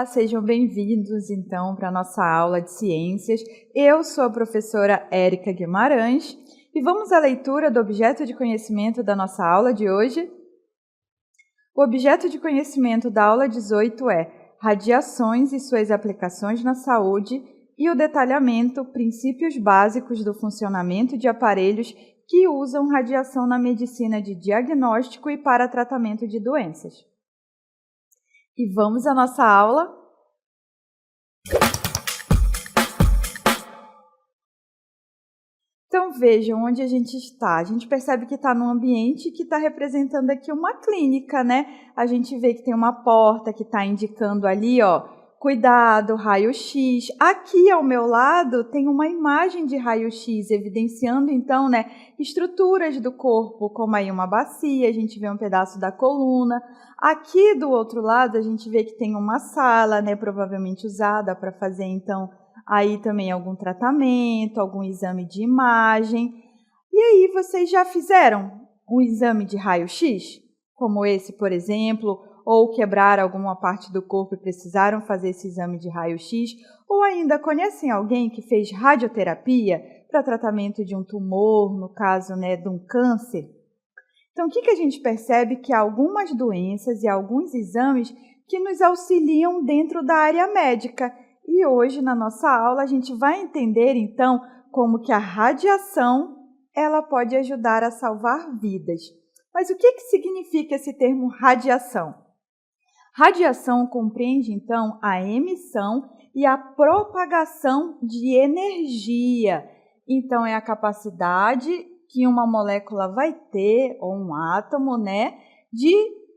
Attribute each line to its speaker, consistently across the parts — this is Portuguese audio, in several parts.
Speaker 1: sejam bem-vindos então para a nossa aula de ciências. Eu sou a professora Érica Guimarães e vamos à leitura do objeto de conhecimento da nossa aula de hoje. O objeto de conhecimento da aula 18 é Radiações e suas aplicações na saúde e o detalhamento, princípios básicos do funcionamento de aparelhos que usam radiação na medicina de diagnóstico e para tratamento de doenças. E vamos à nossa aula. Então vejam onde a gente está. A gente percebe que está num ambiente que está representando aqui uma clínica, né? A gente vê que tem uma porta que está indicando ali, ó, cuidado, raio-x. Aqui ao meu lado tem uma imagem de raio-x, evidenciando então, né, estruturas do corpo, como aí uma bacia, a gente vê um pedaço da coluna. Aqui do outro lado a gente vê que tem uma sala, né, provavelmente usada para fazer então aí também algum tratamento, algum exame de imagem. E aí vocês já fizeram um exame de raio-x? Como esse, por exemplo, ou quebraram alguma parte do corpo e precisaram fazer esse exame de raio-x, ou ainda conhecem alguém que fez radioterapia para tratamento de um tumor, no caso, né, de um câncer? Então, o que a gente percebe? Que há algumas doenças e alguns exames que nos auxiliam dentro da área médica. E hoje, na nossa aula, a gente vai entender, então, como que a radiação ela pode ajudar a salvar vidas. Mas o que significa esse termo radiação? Radiação compreende, então, a emissão e a propagação de energia. Então, é a capacidade que uma molécula vai ter, ou um átomo, né, de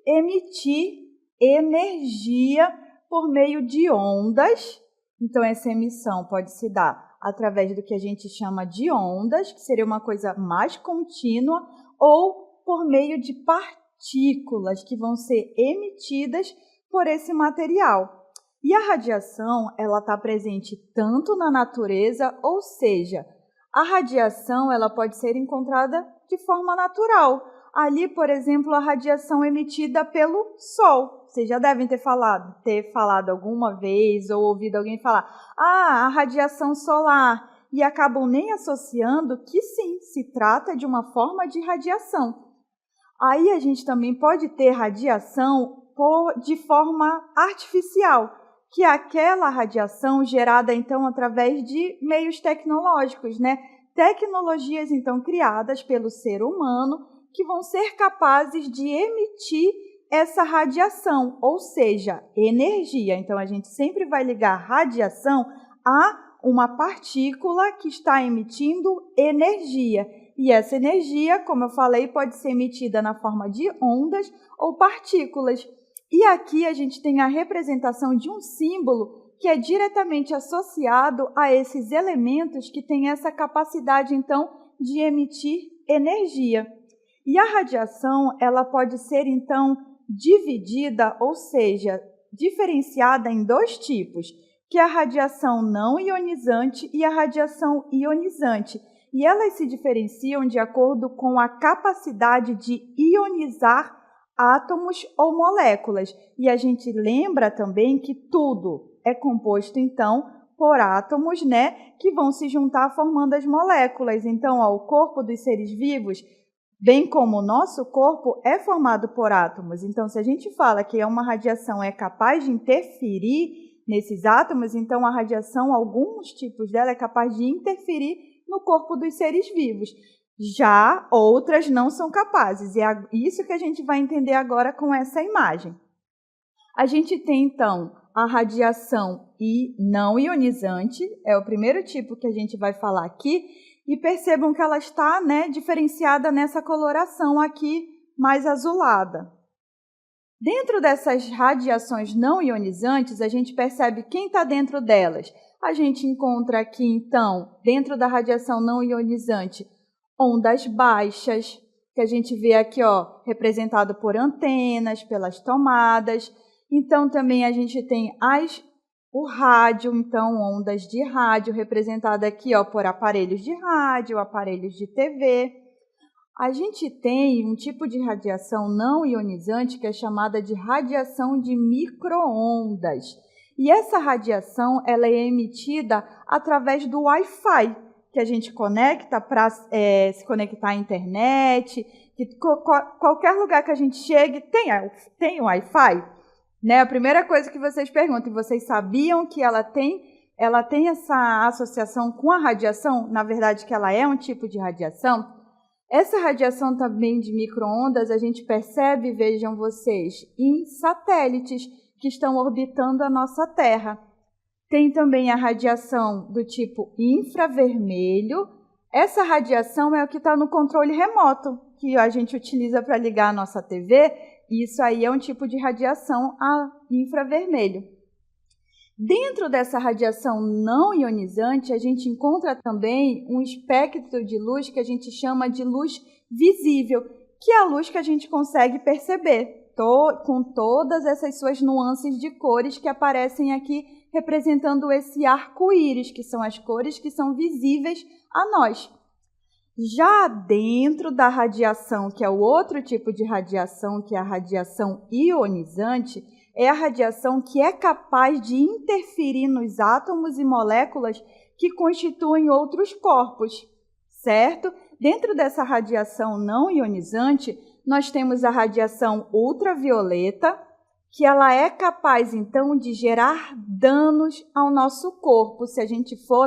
Speaker 1: emitir energia por meio de ondas. Então, essa emissão pode se dar através do que a gente chama de ondas, que seria uma coisa mais contínua, ou por meio de partículas que vão ser emitidas por esse material. E a radiação, ela está presente tanto na natureza, ou seja, a radiação ela pode ser encontrada de forma natural. Ali, por exemplo, a radiação emitida pelo Sol. Vocês já devem ter falado alguma vez ou ouvido alguém falar a radiação solar, e acabam nem associando que sim, se trata de uma forma de radiação. Aí a gente também pode ter radiação de forma artificial, que é aquela radiação gerada, então, através de meios tecnológicos, né? Tecnologias, então, criadas pelo ser humano, que vão ser capazes de emitir essa radiação, ou seja, energia. Então, a gente sempre vai ligar radiação a uma partícula que está emitindo energia. E essa energia, como eu falei, pode ser emitida na forma de ondas ou partículas. E aqui a gente tem a representação de um símbolo que é diretamente associado a esses elementos que têm essa capacidade, então, de emitir energia. E a radiação, ela pode ser, então, dividida, ou seja, diferenciada em dois tipos, que é a radiação não ionizante e a radiação ionizante. E elas se diferenciam de acordo com a capacidade de ionizar átomos ou moléculas. E a gente lembra também que tudo é composto, então, por átomos, né, que vão se juntar formando as moléculas. Então, ó, o corpo dos seres vivos, bem como o nosso corpo, é formado por átomos. Então, se a gente fala que uma radiação é capaz de interferir nesses átomos, então a radiação, alguns tipos dela, é capaz de interferir no corpo dos seres vivos. Já outras não são capazes. E é isso que a gente vai entender agora com essa imagem. A gente tem, então, a radiação não ionizante, é o primeiro tipo que a gente vai falar aqui, e percebam que ela está, né, diferenciada nessa coloração aqui mais azulada. Dentro dessas radiações não ionizantes, a gente percebe quem está dentro delas. A gente encontra aqui, então, dentro da radiação não ionizante, ondas baixas, que a gente vê aqui, ó, representado por antenas, pelas tomadas. Então, também a gente tem o rádio, então, ondas de rádio, representada aqui, ó, por aparelhos de rádio, aparelhos de TV. A gente tem um tipo de radiação não ionizante que é chamada de radiação de micro-ondas. E essa radiação ela é emitida através do Wi-Fi, que a gente conecta para se conectar à internet, que qualquer lugar que a gente chegue tem Wi-Fi, né? A primeira coisa que vocês perguntam, vocês sabiam que ela tem essa associação com a radiação? Na verdade, que ela é um tipo de radiação. Essa radiação também de micro-ondas a gente percebe, vejam vocês, em satélites que estão orbitando a nossa Terra. Tem também a radiação do tipo infravermelho. Essa radiação é o que está no controle remoto, que a gente utiliza para ligar a nossa TV. Isso aí é um tipo de radiação a infravermelho. Dentro dessa radiação não ionizante, a gente encontra também um espectro de luz que a gente chama de luz visível, que é a luz que a gente consegue perceber, com todas essas suas nuances de cores que aparecem aqui, representando esse arco-íris, que são as cores que são visíveis a nós. Já dentro da radiação, que é o outro tipo de radiação, que é a radiação ionizante, é a radiação que é capaz de interferir nos átomos e moléculas que constituem outros corpos, certo? Dentro dessa radiação não ionizante, nós temos a radiação ultravioleta, que ela é capaz, então, de gerar danos ao nosso corpo, se a gente for,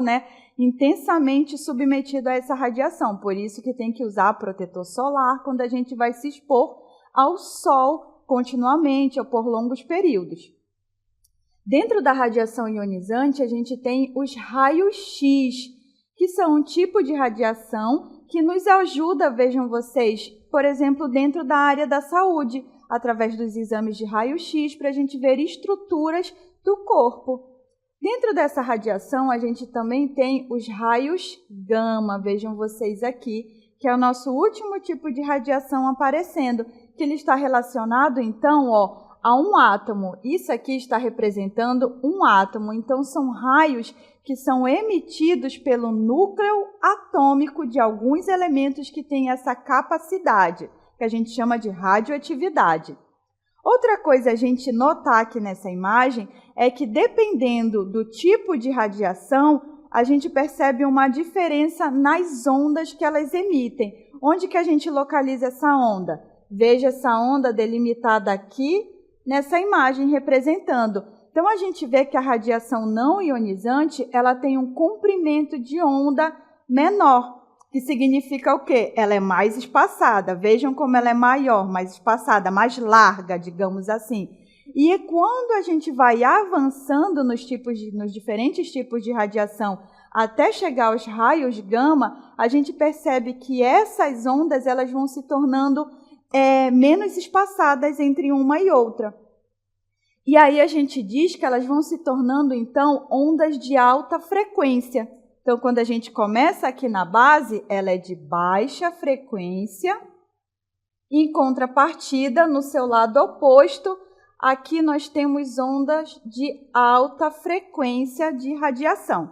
Speaker 1: intensamente submetido a essa radiação. Por isso que tem que usar protetor solar quando a gente vai se expor ao sol continuamente ou por longos períodos. Dentro da radiação ionizante, a gente tem os raios-x, que são um tipo de radiação que nos ajuda, vejam vocês, por exemplo, dentro da área da saúde, através dos exames de raio-x, para a gente ver estruturas do corpo. Dentro dessa radiação, a gente também tem os raios gama, vejam vocês aqui, que é o nosso último tipo de radiação aparecendo, que ele está relacionado, então, a um átomo. Isso aqui está representando um átomo, então são raios que são emitidos pelo núcleo atômico de alguns elementos que têm essa capacidade, que a gente chama de radioatividade. Outra coisa a gente notar aqui nessa imagem é que, dependendo do tipo de radiação, a gente percebe uma diferença nas ondas que elas emitem. Onde que a gente localiza essa onda? Veja essa onda delimitada aqui nessa imagem representando. Então, a gente vê que a radiação não ionizante, ela tem um comprimento de onda menor, que significa o quê? Ela é mais espaçada. Vejam como ela é maior, mais espaçada, mais larga, digamos assim. E quando a gente vai avançando nos diferentes tipos de radiação até chegar aos raios gama, a gente percebe que essas ondas elas vão se tornando menos espaçadas entre uma e outra. E aí a gente diz que elas vão se tornando, então, ondas de alta frequência. Então, quando a gente começa aqui na base, ela é de baixa frequência. Em contrapartida, no seu lado oposto, aqui nós temos ondas de alta frequência de radiação,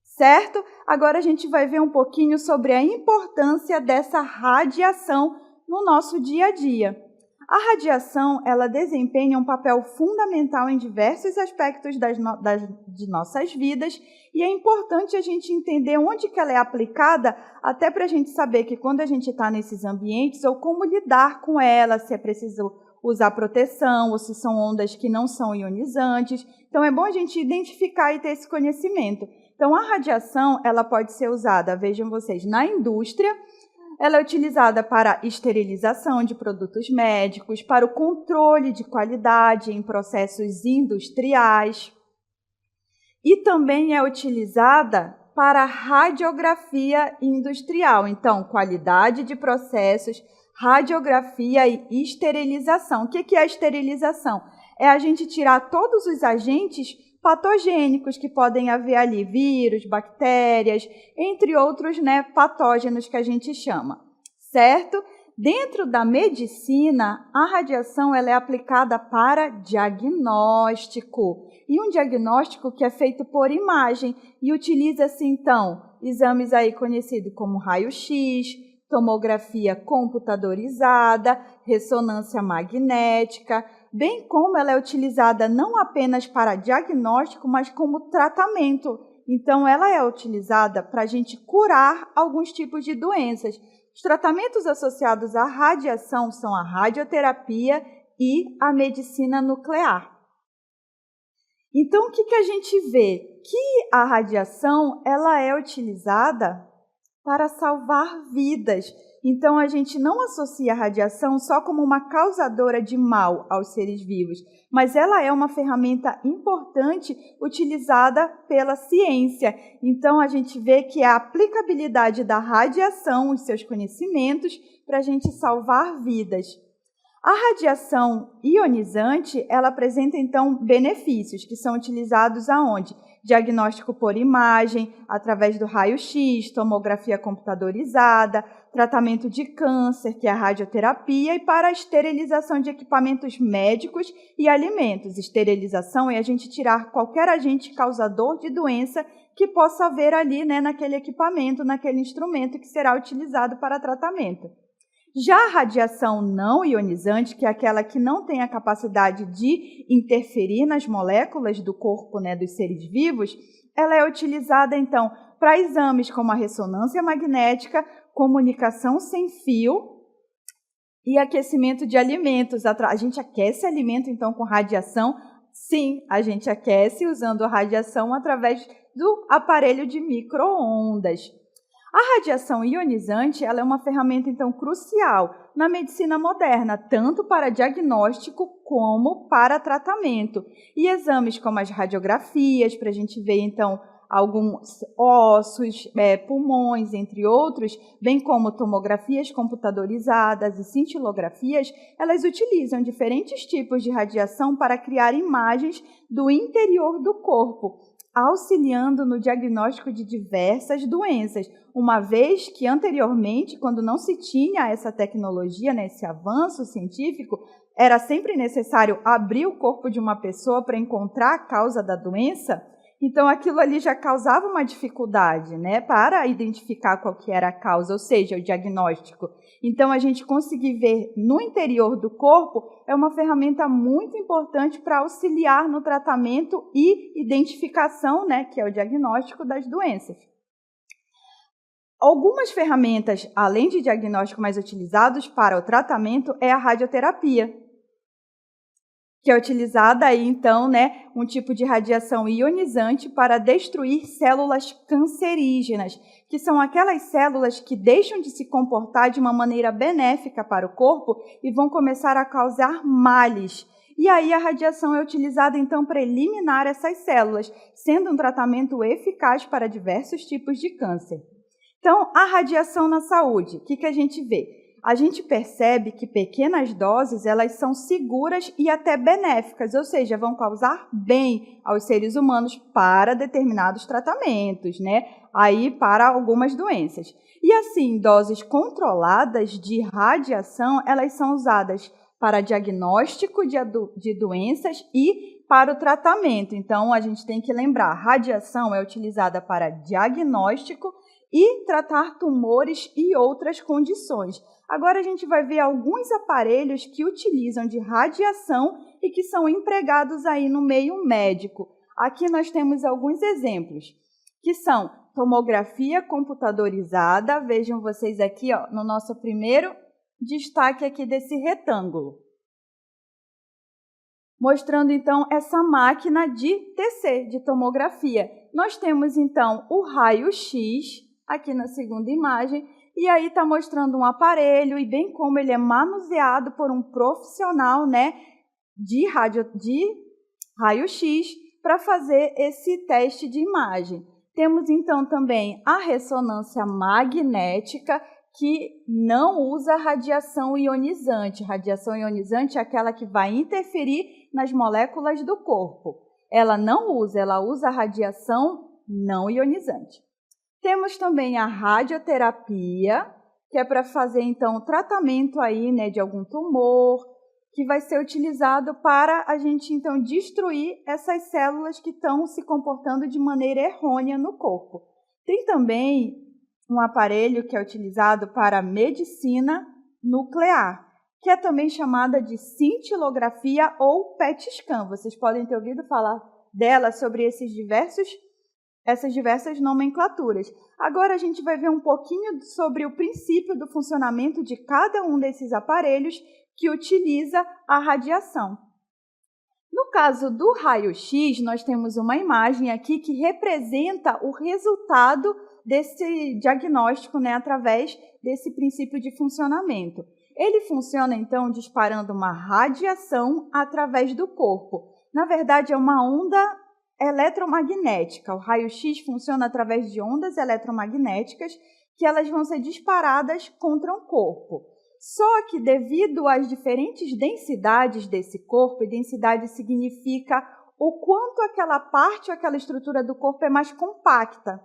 Speaker 1: certo? Agora a gente vai ver um pouquinho sobre a importância dessa radiação no nosso dia a dia. A radiação, ela desempenha um papel fundamental em diversos aspectos de nossas vidas e é importante a gente entender onde que ela é aplicada, até para a gente saber que quando a gente está nesses ambientes, ou como lidar com ela, se é preciso usar proteção, ou se são ondas que não são ionizantes. Então, é bom a gente identificar e ter esse conhecimento. Então, a radiação, ela pode ser usada, vejam vocês, na indústria. Ela é utilizada para esterilização de produtos médicos, para o controle de qualidade em processos industriais. E também é utilizada para radiografia industrial. Então, qualidade de processos, radiografia e esterilização. O que é a esterilização? É a gente tirar todos os agentes patogênicos que podem haver ali, vírus, bactérias, entre outros patógenos que a gente chama, certo? Dentro da medicina, a radiação ela é aplicada para diagnóstico, e um diagnóstico que é feito por imagem, e utiliza-se, então, exames aí conhecidos como raio-x, tomografia computadorizada, ressonância magnética, bem como ela é utilizada não apenas para diagnóstico, mas como tratamento. Então, ela é utilizada para a gente curar alguns tipos de doenças. Os tratamentos associados à radiação são a radioterapia e a medicina nuclear. Então, o que a gente vê? Que a radiação ela é utilizada para salvar vidas. Então, a gente não associa a radiação só como uma causadora de mal aos seres vivos, mas ela é uma ferramenta importante utilizada pela ciência. Então, a gente vê que a aplicabilidade da radiação, os seus conhecimentos, para a gente salvar vidas. A radiação ionizante, ela apresenta, então, benefícios que são utilizados aonde? Diagnóstico por imagem, através do raio-x, tomografia computadorizada, tratamento de câncer, que é a radioterapia, e para a esterilização de equipamentos médicos e alimentos. Esterilização é a gente tirar qualquer agente causador de doença que possa haver ali, né, naquele equipamento, naquele instrumento que será utilizado para tratamento. Já a radiação não ionizante, que é aquela que não tem a capacidade de interferir nas moléculas do corpo, né, dos seres vivos, ela é utilizada, então, para exames como a ressonância magnética, comunicação sem fio e aquecimento de alimentos. A gente aquece alimento, então, com radiação? Sim, a gente aquece usando a radiação através do aparelho de micro-ondas. A radiação ionizante ela é uma ferramenta, então, crucial na medicina moderna, tanto para diagnóstico como para tratamento. E exames como as radiografias, para a gente ver, então, alguns ossos, pulmões, entre outros, bem como tomografias computadorizadas e cintilografias, elas utilizam diferentes tipos de radiação para criar imagens do interior do corpo, auxiliando no diagnóstico de diversas doenças, uma vez que anteriormente, quando não se tinha essa tecnologia, né, esse avanço científico, era sempre necessário abrir o corpo de uma pessoa para encontrar a causa da doença. Então, aquilo ali já causava uma dificuldade, né, para identificar qual que era a causa, ou seja, o diagnóstico. Então, a gente conseguir ver no interior do corpo é uma ferramenta muito importante para auxiliar no tratamento e identificação, né, que é o diagnóstico das doenças. Algumas ferramentas, além de diagnóstico mais utilizados para o tratamento, é a radioterapia, que é utilizada aí, então, né, um tipo de radiação ionizante para destruir células cancerígenas, que são aquelas células que deixam de se comportar de uma maneira benéfica para o corpo e vão começar a causar males. E aí a radiação é utilizada, então, para eliminar essas células, sendo um tratamento eficaz para diversos tipos de câncer. Então, a radiação na saúde, o que a gente vê? A gente percebe que pequenas doses elas são seguras e até benéficas, ou seja, vão causar bem aos seres humanos para determinados tratamentos, né? Aí para algumas doenças. E assim, doses controladas de radiação, elas são usadas para diagnóstico de doenças e para o tratamento. Então, a gente tem que lembrar, radiação é utilizada para diagnóstico e tratar tumores e outras condições. Agora a gente vai ver alguns aparelhos que utilizam de radiação e que são empregados aí no meio médico. Aqui nós temos alguns exemplos, que são tomografia computadorizada. Vejam vocês aqui, ó, no nosso primeiro destaque aqui desse retângulo, mostrando então essa máquina de TC, de tomografia. Nós temos então o raio-x, aqui na segunda imagem, e aí está mostrando um aparelho e bem como ele é manuseado por um profissional, né, de raio-x para fazer esse teste de imagem. Temos então também a ressonância magnética, que não usa radiação ionizante. Radiação ionizante é aquela que vai interferir nas moléculas do corpo. Ela não usa, ela usa radiação não ionizante. Temos também a radioterapia, que é para fazer, então, o tratamento aí, né, de algum tumor, que vai ser utilizado para a gente, então, destruir essas células que estão se comportando de maneira errônea no corpo. Tem também um aparelho que é utilizado para a medicina nuclear, que é também chamada de cintilografia ou PET scan. Vocês podem ter ouvido falar dela sobre essas diversas nomenclaturas. Agora a gente vai ver um pouquinho sobre o princípio do funcionamento de cada um desses aparelhos que utiliza a radiação. No caso do raio-x, nós temos uma imagem aqui que representa o resultado desse diagnóstico, através desse princípio de funcionamento. Ele funciona, então, disparando uma radiação através do corpo. Na verdade, é uma onda eletromagnética. O raio-x funciona através de ondas eletromagnéticas que elas vão ser disparadas contra um corpo. Só que devido às diferentes densidades desse corpo, e densidade significa o quanto aquela parte ou aquela estrutura do corpo é mais compacta,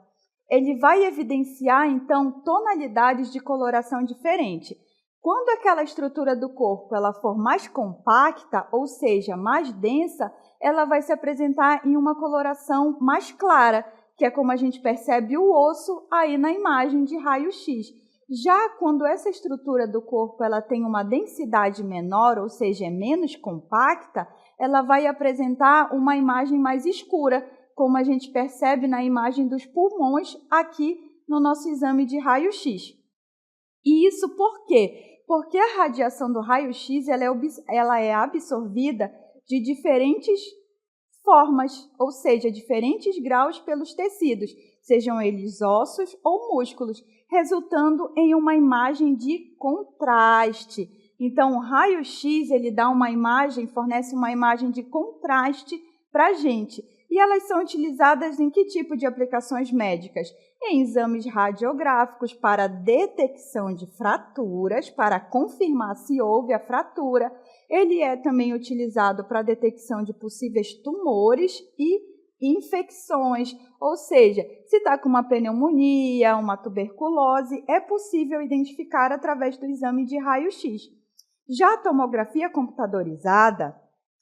Speaker 1: ele vai evidenciar, então, tonalidades de coloração diferente. Quando aquela estrutura do corpo ela for mais compacta, ou seja, mais densa, ela vai se apresentar em uma coloração mais clara, que é como a gente percebe o osso aí na imagem de raio-x. Já quando essa estrutura do corpo ela tem uma densidade menor, ou seja, é menos compacta, ela vai apresentar uma imagem mais escura, como a gente percebe na imagem dos pulmões aqui no nosso exame de raio-x. E isso por quê? Porque a radiação do raio-x ela é absorvida de diferentes formas, ou seja, diferentes graus pelos tecidos, sejam eles ossos ou músculos, resultando em uma imagem de contraste. Então, o raio-x ele dá uma imagem, fornece uma imagem de contraste para a gente. E elas são utilizadas em que tipo de aplicações médicas? Em exames radiográficos para detecção de fraturas, para confirmar se houve a fratura. Ele é também utilizado para a detecção de possíveis tumores e infecções, ou seja, se está com uma pneumonia, uma tuberculose, é possível identificar através do exame de raio-x. Já a tomografia computadorizada,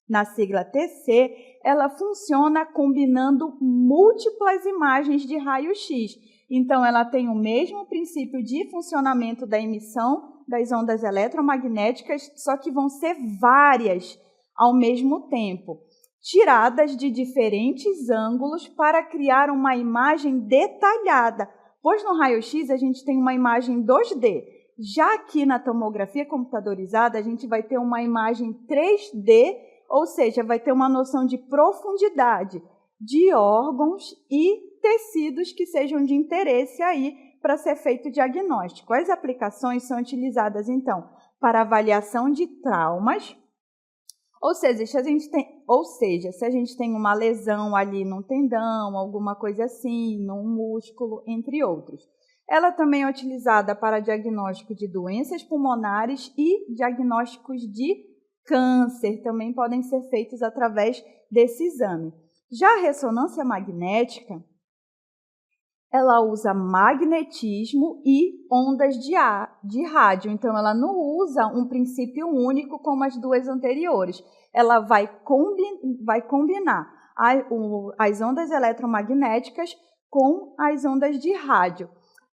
Speaker 1: na sigla TC, ela funciona combinando múltiplas imagens de raio-x. Então, ela tem o mesmo princípio de funcionamento da emissão das ondas eletromagnéticas, só que vão ser várias ao mesmo tempo, tiradas de diferentes ângulos para criar uma imagem detalhada, pois no raio-x a gente tem uma imagem 2D. Já aqui na tomografia computadorizada, a gente vai ter uma imagem 3D, ou seja, vai ter uma noção de profundidade de órgãos e tecidos que sejam de interesse aí para ser feito o diagnóstico. As aplicações são utilizadas, então, para avaliação de traumas, ou seja, se a gente tem uma lesão ali num tendão, alguma coisa assim, num músculo, entre outros. Ela também é utilizada para diagnóstico de doenças pulmonares e diagnósticos de câncer, também podem ser feitos através desse exame. Já a ressonância magnética, ela usa magnetismo e ondas de rádio. Então, ela não usa um princípio único como as duas anteriores. Ela vai combinar as ondas eletromagnéticas com as ondas de rádio.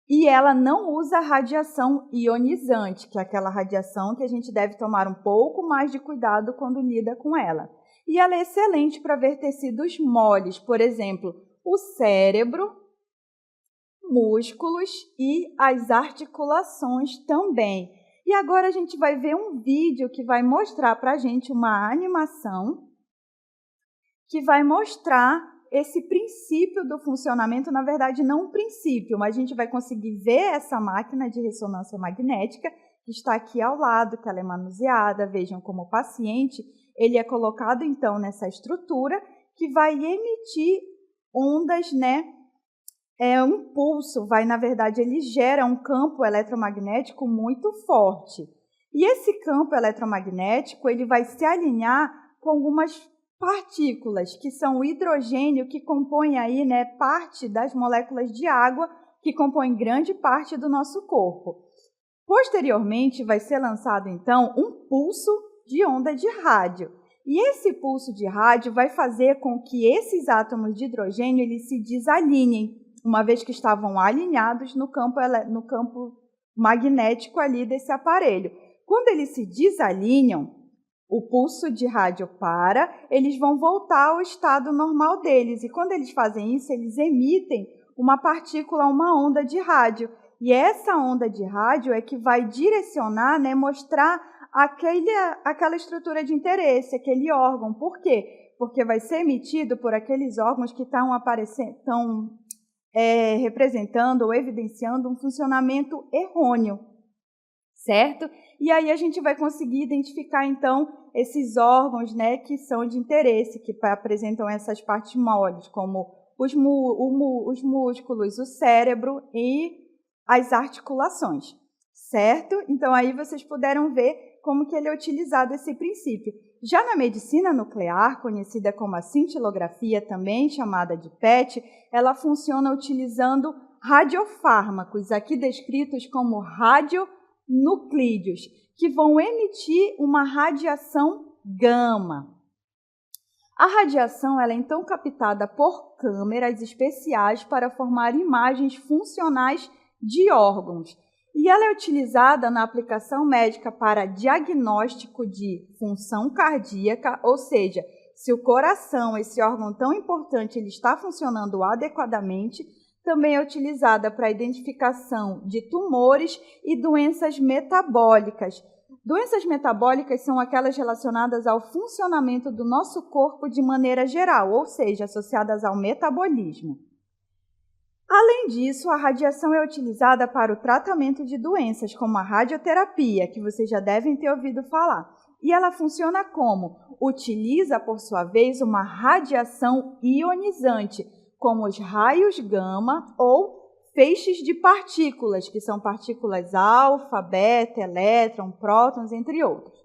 Speaker 1: E ela não usa radiação ionizante, que é aquela radiação que a gente deve tomar um pouco mais de cuidado quando lida com ela. E ela é excelente para ver tecidos moles, por exemplo, o cérebro, músculos e as articulações também. E agora a gente vai ver um vídeo que vai mostrar para a gente uma animação que vai mostrar esse princípio do funcionamento, na verdade não um princípio, mas a gente vai conseguir ver essa máquina de ressonância magnética que está aqui ao lado, que ela é manuseada. Vejam como o paciente, ele é colocado então nessa estrutura que vai emitir ondas, um pulso, na verdade, ele gera um campo eletromagnético muito forte. E esse campo eletromagnético, ele vai se alinhar com algumas partículas, que são o hidrogênio, que compõe aí, parte das moléculas de água, que compõem grande parte do nosso corpo. Posteriormente, vai ser lançado, então, um pulso de onda de rádio. E esse pulso de rádio vai fazer com que esses átomos de hidrogênio eles se desalinhem, uma vez que estavam alinhados no campo magnético ali desse aparelho. Quando eles se desalinham, o pulso de rádio para, eles vão voltar ao estado normal deles. E quando eles fazem isso, eles emitem uma partícula, uma onda de rádio. E essa onda de rádio é que vai direcionar, né, mostrar aquela estrutura de interesse, aquele órgão. Por quê? Porque vai ser emitido por aqueles órgãos que estão representando ou evidenciando um funcionamento errôneo, certo? E aí a gente vai conseguir identificar, então, esses órgãos, né, que são de interesse, que apresentam essas partes moles, como os músculos, o cérebro e as articulações, certo? Então, aí vocês puderam ver como que ele é utilizado esse princípio. Já na medicina nuclear, conhecida como a cintilografia, também chamada de PET, ela funciona utilizando radiofármacos, aqui descritos como radionuclídeos, que vão emitir uma radiação gama. A radiação ela é então captada por câmeras especiais para formar imagens funcionais de órgãos. E ela é utilizada na aplicação médica para diagnóstico de função cardíaca, ou seja, se o coração, esse órgão tão importante, ele está funcionando adequadamente. Também é utilizada para a identificação de tumores e doenças metabólicas. Doenças metabólicas são aquelas relacionadas ao funcionamento do nosso corpo de maneira geral, ou seja, associadas ao metabolismo. Além disso, a radiação é utilizada para o tratamento de doenças, como a radioterapia, que vocês já devem ter ouvido falar. E ela funciona como? Utiliza, por sua vez, uma radiação ionizante, como os raios gama ou feixes de partículas, que são partículas alfa, beta, elétron, prótons, entre outros,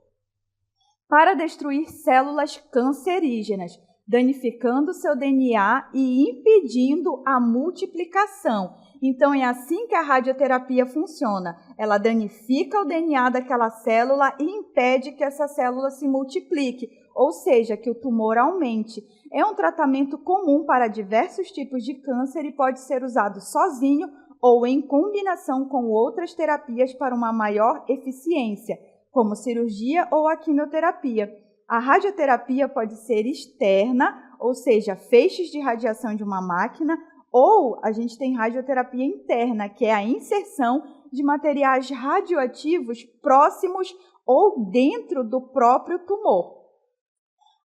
Speaker 1: para destruir células cancerígenas, danificando seu DNA e impedindo a multiplicação. Então, é assim que a radioterapia funciona. Ela danifica o DNA daquela célula e impede que essa célula se multiplique, ou seja, que o tumor aumente. É um tratamento comum para diversos tipos de câncer e pode ser usado sozinho ou em combinação com outras terapias para uma maior eficiência, como cirurgia ou a quimioterapia. A radioterapia pode ser externa, ou seja, feixes de radiação de uma máquina, ou a gente tem radioterapia interna, que é a inserção de materiais radioativos próximos ou dentro do próprio tumor.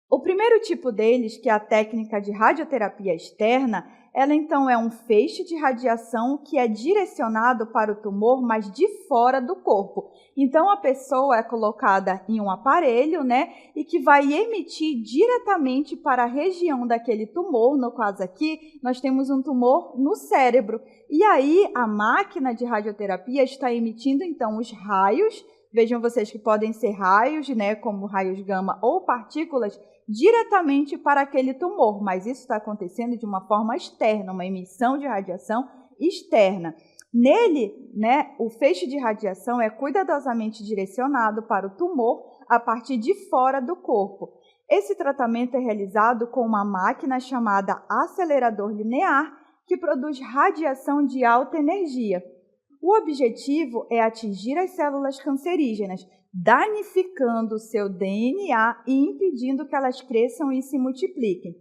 Speaker 1: O primeiro tipo deles, que é a técnica de radioterapia externa, ela então é um feixe de radiação que é direcionado para o tumor, mas de fora do corpo. Então, a pessoa é colocada em um aparelho, né, e que vai emitir diretamente para a região daquele tumor. No caso aqui, nós temos um tumor no cérebro. E aí, a máquina de radioterapia está emitindo, então, os raios. Vejam vocês que podem ser raios, né, como raios gama ou partículas, diretamente para aquele tumor, mas isso está acontecendo de uma forma externa, uma emissão de radiação externa. Nele, né, o feixe de radiação é cuidadosamente direcionado para o tumor a partir de fora do corpo. Esse tratamento é realizado com uma máquina chamada acelerador linear, que produz radiação de alta energia. O objetivo é atingir as células cancerígenas, danificando o seu DNA e impedindo que elas cresçam e se multipliquem.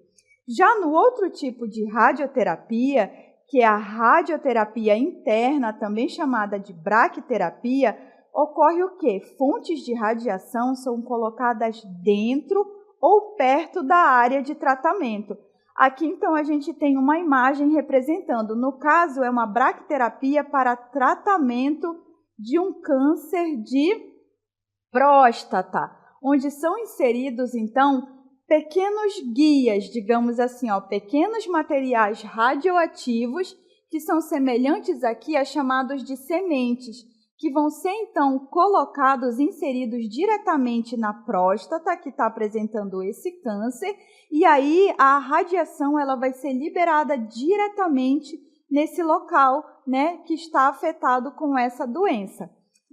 Speaker 1: Já no outro tipo de radioterapia, que é a radioterapia interna, também chamada de braquiterapia, ocorre o quê? Fontes de radiação são colocadas dentro ou perto da área de tratamento. Aqui, então, a gente tem uma imagem representando, no caso, é uma braquiterapia para tratamento de um câncer de próstata, onde são inseridos, então, pequenos guias, digamos assim, pequenos materiais radioativos, que são semelhantes aqui a chamados de sementes, que vão ser, então, colocados, inseridos diretamente na próstata, que está apresentando esse câncer, e aí a radiação ela vai ser liberada diretamente nesse local, né, que está afetado com essa doença.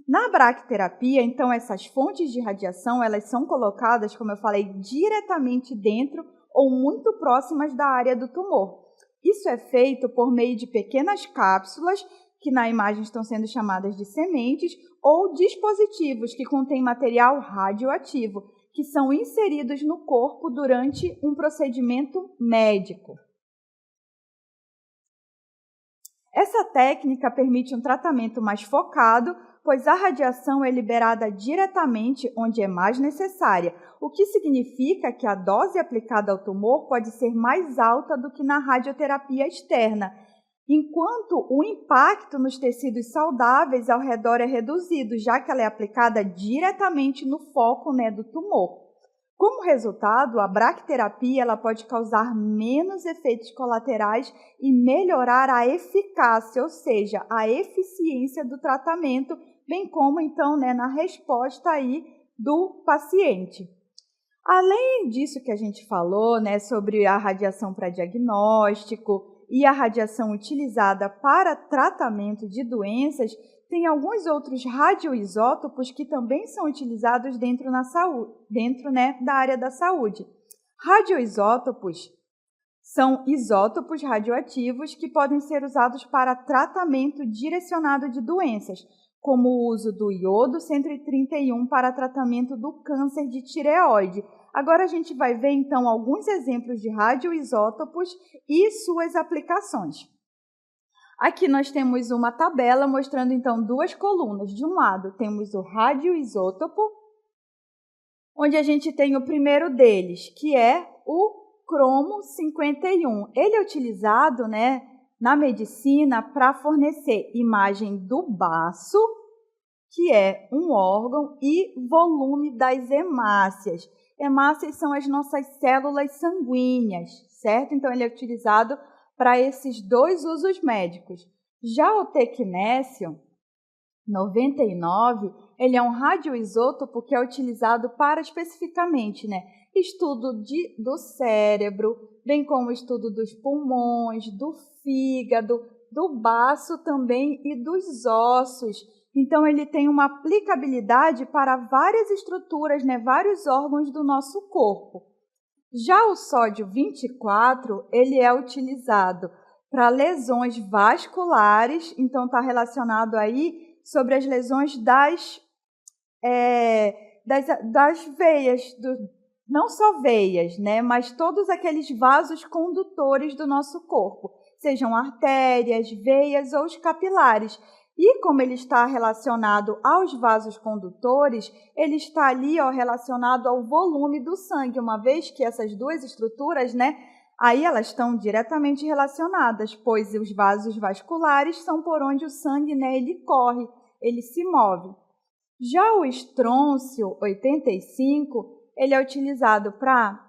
Speaker 1: Na braquiterapia, então, essas fontes de radiação, elas são colocadas, como eu falei, diretamente dentro ou muito próximas da área do tumor. Isso é feito por meio de pequenas cápsulas que na imagem estão sendo chamadas de sementes, ou dispositivos que contêm material radioativo, que são inseridos no corpo durante um procedimento médico. Essa técnica permite um tratamento mais focado, pois a radiação é liberada diretamente onde é mais necessária, o que significa que a dose aplicada ao tumor pode ser mais alta do que na radioterapia externa, enquanto o impacto nos tecidos saudáveis ao redor é reduzido, já que ela é aplicada diretamente no foco, do tumor. Como resultado, a bracterapia ela pode causar menos efeitos colaterais e melhorar a eficácia, ou seja, a eficiência do tratamento, bem como, então, na resposta aí do paciente. Além disso que a gente falou, sobre a radiação para diagnóstico e a radiação utilizada para tratamento de doenças, tem alguns outros radioisótopos que também são utilizados dentro da área da saúde. Radioisótopos são isótopos radioativos que podem ser usados para tratamento direcionado de doenças, como o uso do iodo 131 para tratamento do câncer de tireoide. Agora a gente vai ver, então, alguns exemplos de radioisótopos e suas aplicações. Aqui nós temos uma tabela mostrando, então, duas colunas. De um lado, temos o radioisótopo, onde a gente tem o primeiro deles, que é o cromo 51. Ele é utilizado, na medicina para fornecer imagem do baço, que é um órgão, e volume das hemácias. Hemácias são as nossas células sanguíneas, certo? Então, ele é utilizado para esses dois usos médicos. Já o tecnécio 99, ele é um radioisótopo que é utilizado para especificamente, estudo do cérebro, bem como estudo dos pulmões, do fígado, do baço também e dos ossos. Então, ele tem uma aplicabilidade para várias estruturas, vários órgãos do nosso corpo. Já o sódio 24, ele é utilizado para lesões vasculares, então está relacionado aí sobre as lesões das veias, não só veias, mas todos aqueles vasos condutores do nosso corpo, sejam artérias, veias ou os capilares. E como ele está relacionado aos vasos condutores, ele está ali relacionado ao volume do sangue, uma vez que essas duas estruturas, aí elas estão diretamente relacionadas, pois os vasos vasculares são por onde o sangue, ele corre, ele se move. Já o estrôncio 85, ele é utilizado para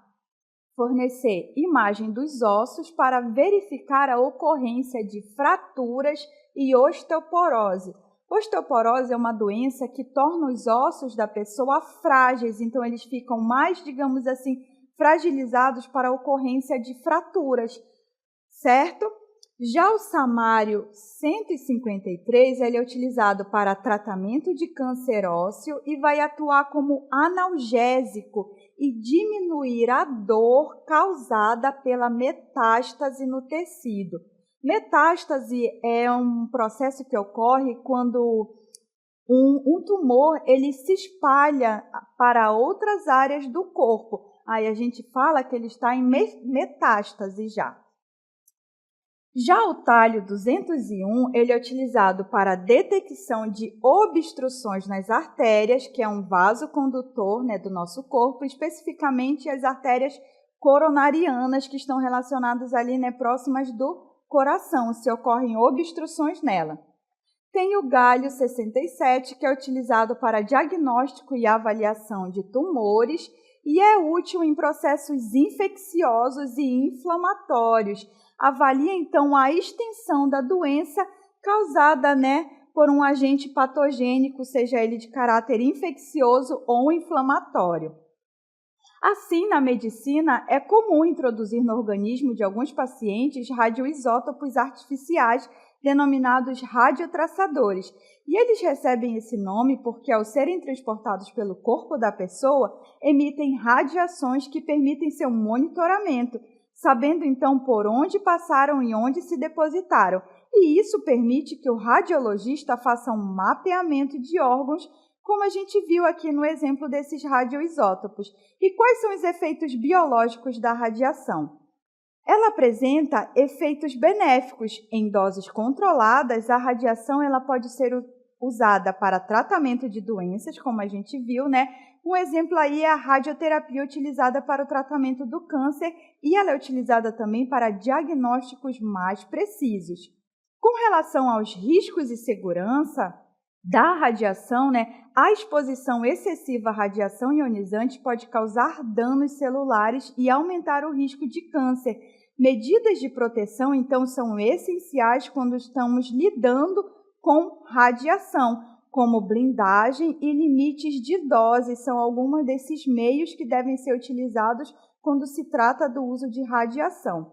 Speaker 1: fornecer imagem dos ossos para verificar a ocorrência de fraturas e osteoporose. Osteoporose é uma doença que torna os ossos da pessoa frágeis, então eles ficam mais, digamos assim, fragilizados para a ocorrência de fraturas, certo? Já o samário 153, ele é utilizado para tratamento de câncer ósseo e vai atuar como analgésico e diminuir a dor causada pela metástase no tecido. Metástase é um processo que ocorre quando um tumor ele se espalha para outras áreas do corpo. Aí a gente fala que ele está em metástase já. Já o talho 201, ele é utilizado para a detecção de obstruções nas artérias, que é um vaso condutor do nosso corpo, especificamente as artérias coronarianas, que estão relacionadas ali próximas do coração, se ocorrem obstruções nela. Tem o galho 67, que é utilizado para diagnóstico e avaliação de tumores e é útil em processos infecciosos e inflamatórios. Avalia, então, a extensão da doença causada, por um agente patogênico, seja ele de caráter infeccioso ou inflamatório. Assim, na medicina, é comum introduzir no organismo de alguns pacientes radioisótopos artificiais denominados radiotraçadores. E eles recebem esse nome porque, ao serem transportados pelo corpo da pessoa, emitem radiações que permitem seu monitoramento, sabendo então por onde passaram e onde se depositaram. E isso permite que o radiologista faça um mapeamento de órgãos, como a gente viu aqui no exemplo desses radioisótopos. E quais são os efeitos biológicos da radiação? Ela apresenta efeitos benéficos. Em doses controladas, a radiação ela pode ser usada para tratamento de doenças, como a gente viu, né? Um exemplo aí é a radioterapia utilizada para o tratamento do câncer e ela é utilizada também para diagnósticos mais precisos. Com relação aos riscos e segurança da radiação, né, a exposição excessiva à radiação ionizante pode causar danos celulares e aumentar o risco de câncer. Medidas de proteção, então, são essenciais quando estamos lidando com radiação, como blindagem e limites de dose, são alguns desses meios que devem ser utilizados quando se trata do uso de radiação.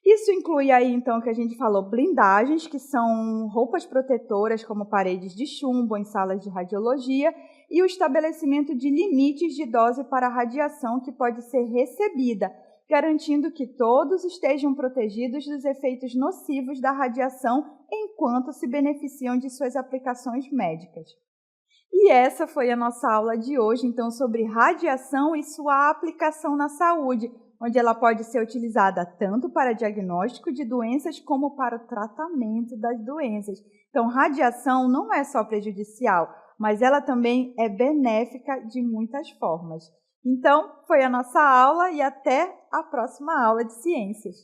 Speaker 1: Isso inclui aí, então, que a gente falou, blindagens, que são roupas protetoras, como paredes de chumbo em salas de radiologia, e o estabelecimento de limites de dose para a radiação que pode ser recebida, garantindo que todos estejam protegidos dos efeitos nocivos da radiação enquanto se beneficiam de suas aplicações médicas. E essa foi a nossa aula de hoje, então, sobre radiação e sua aplicação na saúde, onde ela pode ser utilizada tanto para diagnóstico de doenças como para o tratamento das doenças. Então, radiação não é só prejudicial, mas ela também é benéfica de muitas formas. Então, foi a nossa aula e até a próxima aula de ciências.